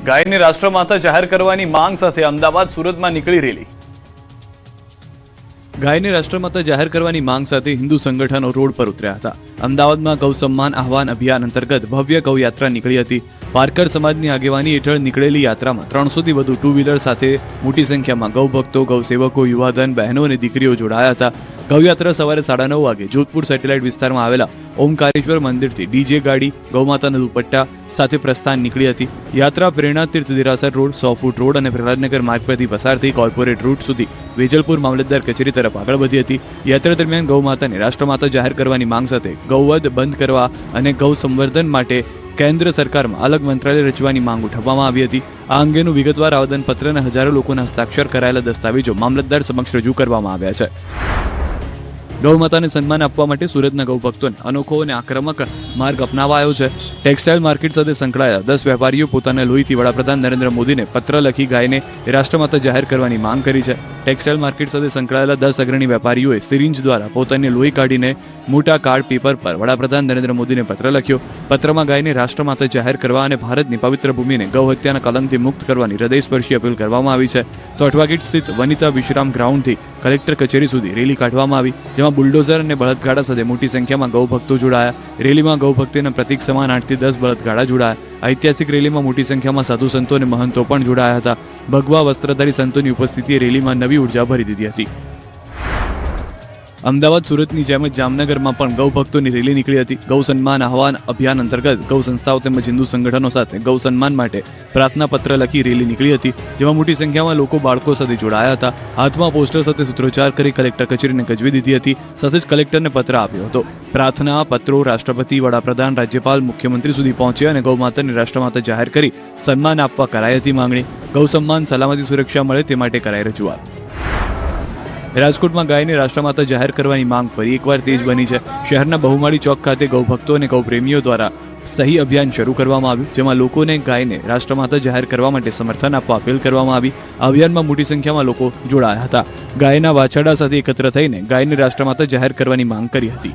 ગાયને રાષ્ટ્રમાતા જાહેર કરવાની માંગ સાથે અમદાવાદ સુરતમાં નીકળી રેલી। ગાયને રાષ્ટ્રમાતા જાહેર કરવાની માંગ સાથે હિન્દુ સંગઠનો રોડ પર ઉતર્યા હતા। અમદાવાદમાં ગૌ સન્માન આહવાન અભિયાન અંતર્ગત ભવ્ય ગૌ યાત્રા નીકળી હતી। પારકર સમાજની આગેવાની હેઠળ નીકળેલી યાત્રામાં 300થી વધુ ટુ વ્હીલર સાથે મોટી સંખ્યામાં ગૌ ભક્તો, ગૌ સેવકો, યુવાધન, બહેનો અને દીકરીઓ જોડાયા હતા। ગૌયાત્રા સવારે 9:30 વાગે જોધપુર સેટેલાઇટ વિસ્તારમાં આવેલા ઓમકારેશ્વર મંદિરથી ડીજે ગાડી, ગૌમાતાના દુપટ્ટા સાથે પ્રસ્થાન નીકળી હતી। યાત્રા પ્રેરણા તીર્થ દેરાસર રોડ, 100 ફૂટ રોડ અને પ્રહલાદનગર માર્ગ પરથી પસાર થઈ કોર્પોરેટ રૂટ સુધી વેજલપુર મામલતદાર કચેરી તરફ આગળ વધી હતી। યાત્રા દરમિયાન ગૌમાતાને રાષ્ટ્રમાતા જાહેર કરવાની માંગ સાથે ગૌવધ બંધ કરવા અને ગૌ સંવર્ધન માટે કેન્દ્ર સરકારમાં અલગ મંત્રાલય રચવાની માંગ ઉઠાવવામાં આવી હતી। આ અંગેનું વિગતવાર આવેદનપત્ર અને હજારો લોકોના હસ્તાક્ષર કરાયેલા દસ્તાવેજો મામલતદાર સમક્ષ રજૂ કરવામાં આવ્યા છે। ગૌમાતાને સન્માન આપવા માટે સુરતના ગૌ ભક્તોને અનોખો અને આક્રમક માર્ગ અપનાવાયો છે। ટેક્સટાઇલ માર્કેટ સાથે સંકળાયેલા 10 વેપારીઓ પોતાના લોહીથી વડાપ્રધાન નરેન્દ્ર મોદીને પત્ર લખી ગાયને રાષ્ટ્રમાતા જાહેર કરવાની માંગ કરી છે। ટેક્સટાઇલ માર્કેટ સાથે સંકળાયેલા 10 અગ્રણી વેપારીઓએ સિરિંજ દ્વારા પોતાની લોહી કાઢીને મોટા કાર્ડ પેપર પર વડાપ્રધાન નરેન્દ્ર મોદીને પત્ર લખ્યો। પત્રમાં ગાયને રાષ્ટ્રમાતા જાહેર કરવા અને ભારતની પવિત્ર ભૂમિને ગૌ હત્યાના કલંકથી મુક્ત કરવાની હૃદયસ્પર્શી અપીલ કરવામાં આવી છે। તો અઠવાગીટ સ્થિત વનિતા વિશ્રામ ગ્રાઉન્ડથી કલેક્ટર કચેરી સુધી રેલી કાઢવામાં આવી, જેમાં બુલડોઝર અને બળદગાડા સાથે મોટી સંખ્યામાં ગૌ ભક્તો જોડાયા। રેલીમાં ગૌ ભક્તિના પ્રતીક સમાન 8 થી 10 બળદગાડા જોડાયા। ઐતિહાસિક રેલીમાં મોટી સંખ્યામાં સાધુ સંતો અને મહંતો પણ જોડાયા હતા। ભગવા વસ્ત્રધારી સંતોની ઉપસ્થિતિએ રેલીમાં નવી ઉર્જા ભરી દીધી હતી। અમદાવાદ સુરતની જેમ જ જામનગરમાં પણ ગૌ ભક્તોની રેલી નીકળી હતી। ગૌ સન્માન આહવાન અભિયાન અંતર્ગત ગૌ સંસ્થાઓ તેમજ હિન્દુ સંગઠનો સાથે ગૌ સન્માન માટે પ્રાર્થના પત્ર લખી રેલી નીકળી હતી, જેમાં મોટી સંખ્યામાં લોકો બાળકો સાથે જોડાયા હતા। હાથમાં પોસ્ટર સાથે સૂત્રોચ્ચાર કરી કલેક્ટર કચેરીને ગજવી દીધી હતી। સાથે જ કલેક્ટરને પત્ર આપ્યો હતો। પ્રાર્થના પત્રો રાષ્ટ્રપતિ, વડાપ્રધાન, રાજ્યપાલ, મુખ્યમંત્રી સુધી પહોંચ્યા અને ગૌમાતાને રાષ્ટ્રમાતા જાહેર કરી સન્માન આપવા કરાઈ હતી માંગણી। ગૌ સન્માન, સલામતી, સુરક્ષા મળે તે માટે કરાઈ રજૂઆત। રાજકોટમાં ગાયને રાષ્ટ્રમાતા જાહેર કરવાની માંગ ફરી એકવાર તેજ બની છે। શહેરના બહુમાળી ચોક ખાતે ગૌ ભક્તો અને ગૌ પ્રેમીઓ દ્વારા સહી અભિયાન શરૂ કરવામાં આવ્યું, જેમાં લોકોને ગાયને રાષ્ટ્રમાતા જાહેર કરવા માટે સમર્થન આપવા અપીલ કરવામાં આવી। આ અભિયાનમાં મોટી સંખ્યામાં લોકો જોડાયા હતા। ગાયના વાછરડા સાથે એકત્ર થઈને ગાયને રાષ્ટ્રમાતા જાહેર કરવાની માંગ કરી હતી।